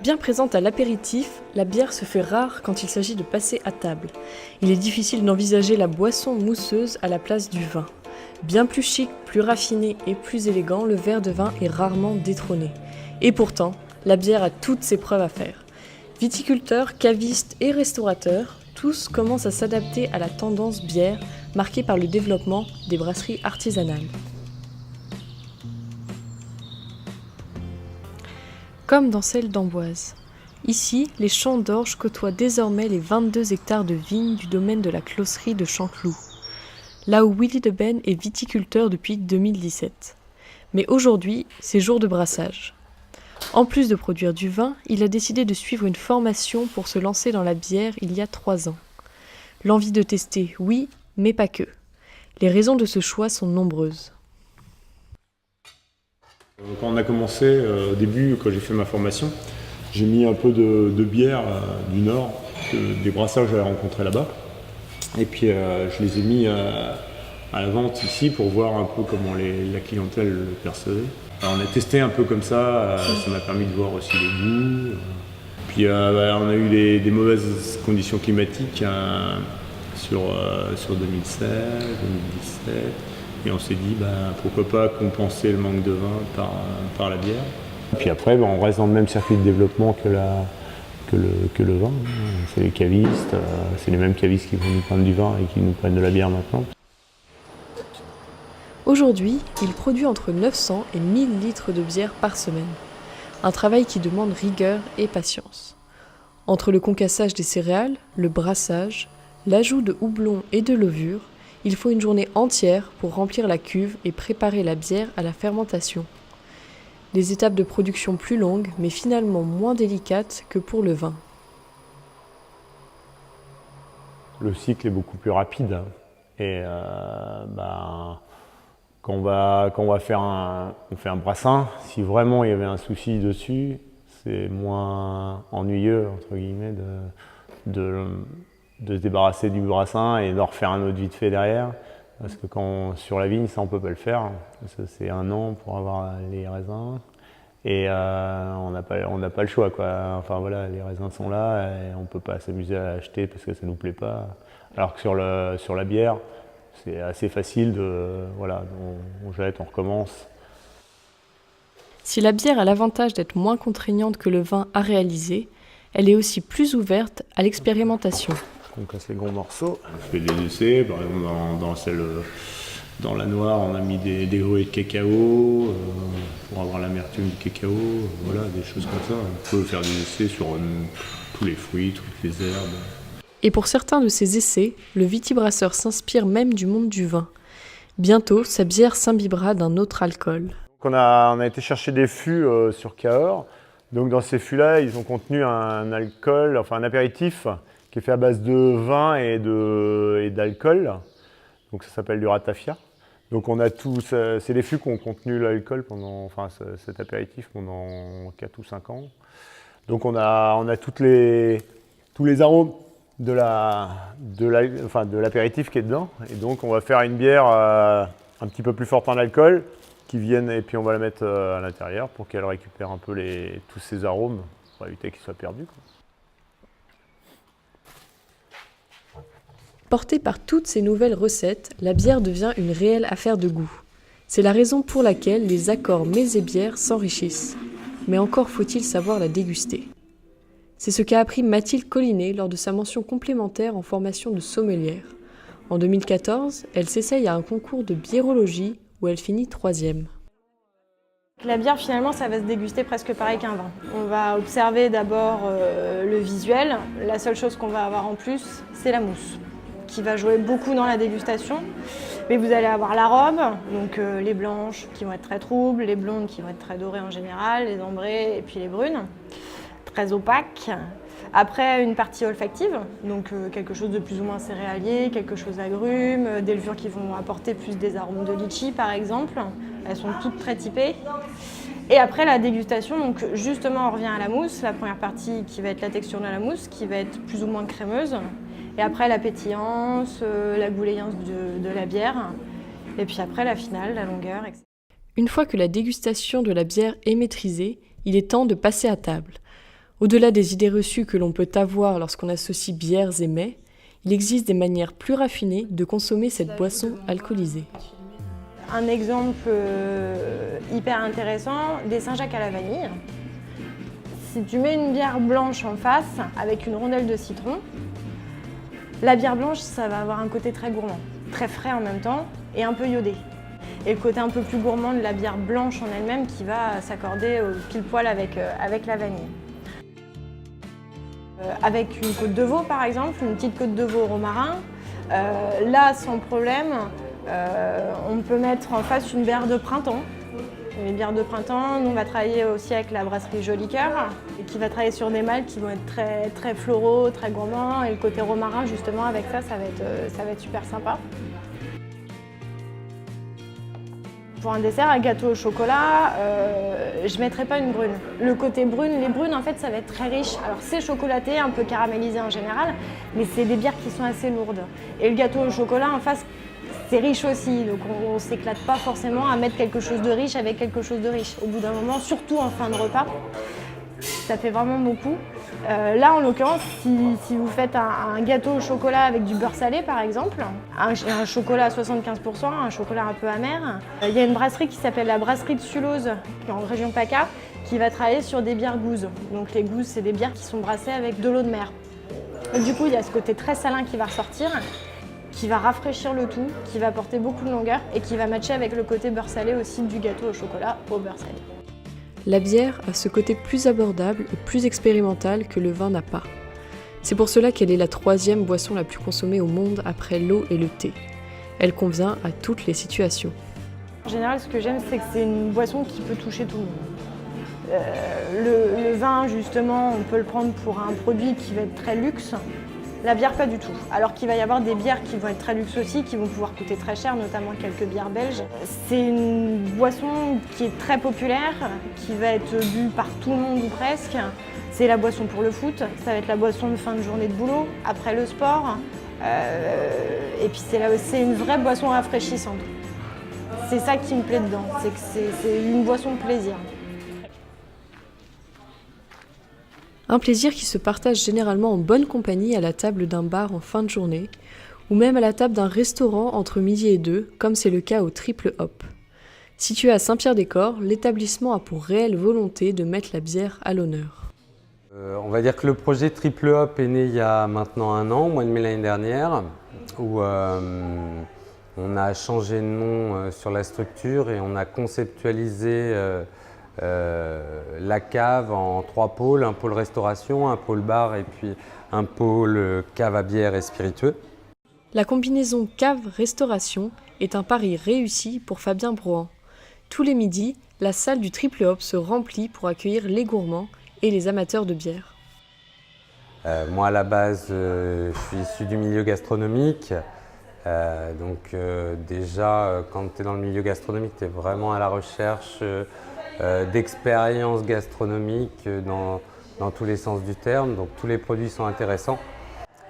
Bien présente à l'apéritif, la bière se fait rare quand il s'agit de passer à table. Il est difficile d'envisager la boisson mousseuse à la place du vin. Bien plus chic, plus raffiné et plus élégant, le verre de vin est rarement détrôné. Et pourtant, la bière a toutes ses preuves à faire. Viticulteurs, cavistes et restaurateurs, tous commencent à s'adapter à la tendance bière marquée par le développement des brasseries artisanales. Comme dans celle d'Amboise. Ici, les champs d'orge côtoient désormais les 22 hectares de vignes du domaine de la closerie de Chanteloup, là où Willy Deben est viticulteur depuis 2017. Mais aujourd'hui, c'est jour de brassage. En plus de produire du vin, il a décidé de suivre une formation pour se lancer dans la bière il y a 3 ans. L'envie de tester, oui, mais pas que. Les raisons de ce choix sont nombreuses. Quand on a commencé, au début, quand j'ai fait ma formation, j'ai mis un peu de bière du Nord, des brassages que j'avais rencontrés là-bas. Et puis je les ai mis à la vente ici pour voir un peu comment la clientèle le percevait. Alors, on a testé un peu comme ça m'a permis de voir aussi les goûts. Puis on a eu des mauvaises conditions climatiques sur 2016, 2017. Et on s'est dit, pourquoi pas compenser le manque de vin par la bière. Et puis après, on reste dans le même circuit de développement que le vin. C'est les cavistes, c'est les mêmes cavistes qui vont nous prendre du vin et qui nous prennent de la bière maintenant. Aujourd'hui, il produit entre 900 et 1000 litres de bière par semaine. Un travail qui demande rigueur et patience. Entre le concassage des céréales, le brassage, l'ajout de houblon et de levure, il faut une journée entière pour remplir la cuve et préparer la bière à la fermentation. Des étapes de production plus longues, mais finalement moins délicates que pour le vin. Le cycle est beaucoup plus rapide. Et quand on va faire on fait un brassin, si vraiment il y avait un souci dessus, c'est moins ennuyeux, entre guillemets, de se débarrasser du brassin et d'en refaire un autre vite fait derrière. Parce que sur la vigne, ça on peut pas le faire. Parce que c'est 1 an pour avoir les raisins. Et on n'a pas le choix, quoi. Enfin voilà, les raisins sont là et on peut pas s'amuser à acheter parce que ça nous plaît pas. Alors que sur la bière, c'est assez facile on jette, on recommence. Si la bière a l'avantage d'être moins contraignante que le vin à réaliser, elle est aussi plus ouverte à l'expérimentation. On casse les gros morceaux. On fait des essais, par exemple dans la noire on a mis des grues de cacao pour avoir l'amertume du cacao, voilà, des choses comme ça. On peut faire des essais sur tous les fruits, toutes les herbes. Et pour certains de ces essais, le vitibrasseur s'inspire même du monde du vin. Bientôt, sa bière s'imbibera d'un autre alcool. On a été chercher des fûts sur Cahors. Donc dans ces fûts-là, ils ont contenu un alcool, enfin un apéritif qui est fait à base de vin et d'alcool. Donc ça s'appelle du ratafia. Donc on a c'est les fûts qui ont contenu l'alcool cet apéritif pendant 4 ou 5 ans. Donc on a tous les arômes de l'apéritif qui est dedans. Et donc on va faire une bière un petit peu plus forte en alcool et puis on va la mettre à l'intérieur pour qu'elle récupère un peu tous ces arômes pour éviter qu'ils soient perdus, quoi. Portée par toutes ces nouvelles recettes, la bière devient une réelle affaire de goût. C'est la raison pour laquelle les accords mets et bière s'enrichissent. Mais encore faut-il savoir la déguster. C'est ce qu'a appris Mathilde Collinet lors de sa mention complémentaire en formation de sommelière. En 2014, elle s'essaye à un concours de biérologie où elle finit 3e. La bière, finalement, ça va se déguster presque pareil qu'un vin. On va observer d'abord le visuel. La seule chose qu'on va avoir en plus, c'est la mousse, qui va jouer beaucoup dans la dégustation. Mais vous allez avoir la robe, donc les blanches qui vont être très troubles, les blondes qui vont être très dorées en général, les ambrées et puis les brunes, très opaques. Après, une partie olfactive, donc quelque chose de plus ou moins céréalier, quelque chose d'agrumes, des levures qui vont apporter plus des arômes de litchi par exemple. Elles sont toutes très typées. Et après la dégustation, donc justement on revient à la mousse, la première partie qui va être la texture de la mousse, qui va être plus ou moins crémeuse. Et après la pétillance, la goulayance de la bière. Et puis après la finale, la longueur, etc. Une fois que la dégustation de la bière est maîtrisée, il est temps de passer à table. Au-delà des idées reçues que l'on peut avoir lorsqu'on associe bières et mets, il existe des manières plus raffinées de consommer cette boisson alcoolisée. Un exemple hyper intéressant, des Saint-Jacques à la vanille. Si tu mets une bière blanche en face avec une rondelle de citron, la bière blanche, ça va avoir un côté très gourmand, très frais en même temps et un peu iodé. Et le côté un peu plus gourmand de la bière blanche en elle-même qui va s'accorder pile poil avec la vanille. Avec une côte de veau par exemple, une petite côte de veau au romarin, là sans problème, on peut mettre en face une bière de printemps. Les bières de printemps, nous on va travailler aussi avec la brasserie Joli Cœur, qui va travailler sur des mâles qui vont être très, très floraux, très gourmands. Et le côté romarin justement avec ça, ça va être super sympa. Pour un dessert, un gâteau au chocolat, je ne mettrai pas une brune. Le côté brune, les brunes en fait ça va être très riche. Alors c'est chocolaté, un peu caramélisé en général, mais c'est des bières qui sont assez lourdes. Et le gâteau au chocolat en face, c'est riche aussi, donc on ne s'éclate pas forcément à mettre quelque chose de riche avec quelque chose de riche. Au bout d'un moment, surtout en fin de repas, ça fait vraiment beaucoup. Là, en l'occurrence, si vous faites un gâteau au chocolat avec du beurre salé, par exemple, un chocolat à 75%, un chocolat un peu amer, il y a une brasserie qui s'appelle la brasserie de Sulose, qui est en région PACA, qui va travailler sur des bières gouzes. Donc les gouzes, c'est des bières qui sont brassées avec de l'eau de mer. Et du coup, il y a ce côté très salin qui va ressortir, qui va rafraîchir le tout, qui va apporter beaucoup de longueur et qui va matcher avec le côté beurre salé aussi du gâteau au chocolat au beurre salé. La bière a ce côté plus abordable et plus expérimental que le vin n'a pas. C'est pour cela qu'elle est la 3e boisson la plus consommée au monde après l'eau et le thé. Elle convient à toutes les situations. En général, ce que j'aime, c'est que c'est une boisson qui peut toucher tout le monde. Le vin, justement, on peut le prendre pour un produit qui va être très luxe. La bière, pas du tout. Alors qu'il va y avoir des bières qui vont être très luxe aussi, qui vont pouvoir coûter très cher, notamment quelques bières belges. C'est une boisson qui est très populaire, qui va être bue par tout le monde ou presque. C'est la boisson pour le foot, ça va être la boisson de fin de journée de boulot, après le sport. Et puis c'est une vraie boisson rafraîchissante. C'est ça qui me plaît dedans, c'est que c'est une boisson de plaisir. Un plaisir qui se partage généralement en bonne compagnie à la table d'un bar en fin de journée, ou même à la table d'un restaurant entre midi et 2, comme c'est le cas au Triple Hop. Situé à Saint-Pierre-des-Corps, l'établissement a pour réelle volonté de mettre la bière à l'honneur. On va dire que le projet Triple Hop est né il y a maintenant 1 an, au mois de mai l'année dernière, où on a changé de nom sur la structure et on a conceptualisé la cave en 3 pôles, un pôle restauration, un pôle bar et puis un pôle cave à bière et spiritueux. La combinaison cave-restauration est un pari réussi pour Fabien Brohan. Tous les midis, la salle du Triple Hop se remplit pour accueillir les gourmands et les amateurs de bière. Moi à la base, je suis issu du milieu gastronomique. Déjà, quand tu es dans le milieu gastronomique, tu es vraiment à la recherche d'expériences gastronomiques dans tous les sens du terme, donc tous les produits sont intéressants.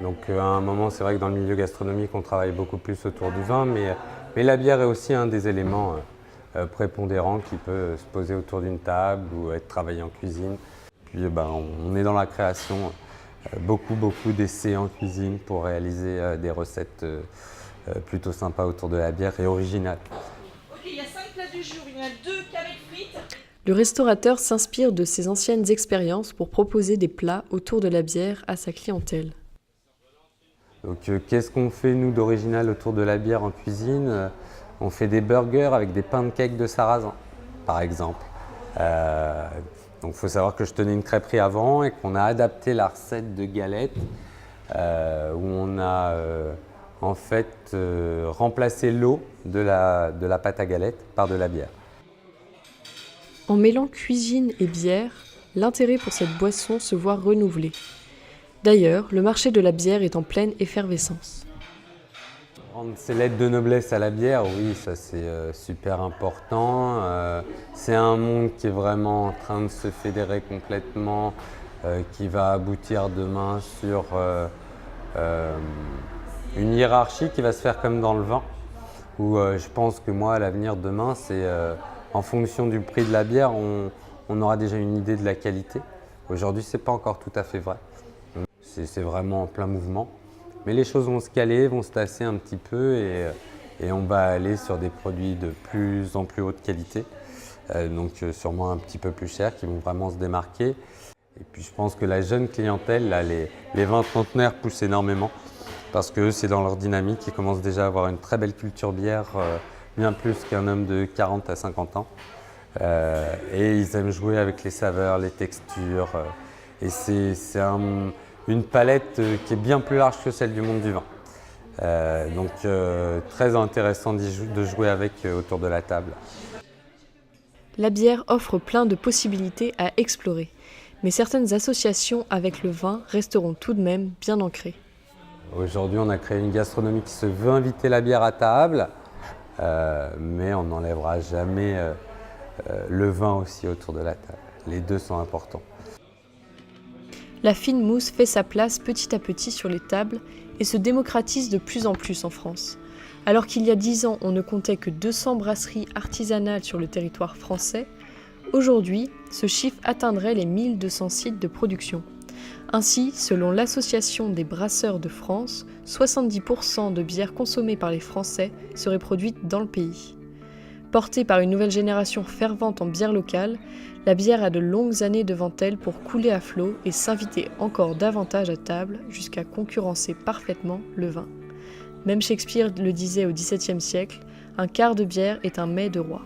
Donc à un moment, c'est vrai que dans le milieu gastronomique, on travaille beaucoup plus autour du vin, mais la bière est aussi un des éléments prépondérants qui peut se poser autour d'une table ou être travaillé en cuisine. Puis on est dans la création, beaucoup d'essais en cuisine pour réaliser des recettes plutôt sympas autour de la bière et originales. Il y a 5 plats du jour, il y en a 2 qu'avec frites. Le restaurateur s'inspire de ses anciennes expériences pour proposer des plats autour de la bière à sa clientèle. Donc qu'est-ce qu'on fait nous d'original autour de la bière en cuisine? On fait des burgers avec des pancakes de sarrasin, par exemple. Donc il faut savoir que je tenais une crêperie avant et qu'on a adapté la recette de galette où on a en fait remplacé l'eau de la pâte à galette par de la bière. En mêlant cuisine et bière, l'intérêt pour cette boisson se voit renouvelé. D'ailleurs, le marché de la bière est en pleine effervescence. Rendre ses lettres de noblesse à la bière, oui, ça c'est super important. C'est un monde qui est vraiment en train de se fédérer complètement, qui va aboutir demain sur une hiérarchie qui va se faire comme dans le vin, où je pense que moi, à l'avenir demain, c'est en fonction du prix de la bière, on aura déjà une idée de la qualité. Aujourd'hui, ce n'est pas encore tout à fait vrai. C'est vraiment en plein mouvement. Mais les choses vont se caler, vont se tasser un petit peu et on va aller sur des produits de plus en plus haute qualité. Donc sûrement un petit peu plus chers, qui vont vraiment se démarquer. Et puis je pense que la jeune clientèle, là, les 20-trentenaires poussent énormément parce que c'est dans leur dynamique, ils commencent déjà à avoir une très belle culture bière, bien plus qu'un homme de 40 à 50 ans. Et ils aiment jouer avec les saveurs, les textures. Et c'est une palette qui est bien plus large que celle du monde du vin. Donc très intéressant de jouer avec autour de la table. La bière offre plein de possibilités à explorer, mais certaines associations avec le vin resteront tout de même bien ancrées. Aujourd'hui, on a créé une gastronomie qui se veut inviter la bière à table, mais on n'enlèvera jamais le vin aussi autour de la table. Les deux sont importants. La fine mousse fait sa place petit à petit sur les tables et se démocratise de plus en plus en France. Alors qu'il y a 10 ans, on ne comptait que 200 brasseries artisanales sur le territoire français, aujourd'hui, ce chiffre atteindrait les 1200 sites de production. Ainsi, selon l'Association des brasseurs de France, 70% de bières consommées par les Français seraient produites dans le pays. Portée par une nouvelle génération fervente en bière locale, la bière a de longues années devant elle pour couler à flot et s'inviter encore davantage à table jusqu'à concurrencer parfaitement le vin. Même Shakespeare le disait au XVIIe siècle, un quart de bière est un mets de roi.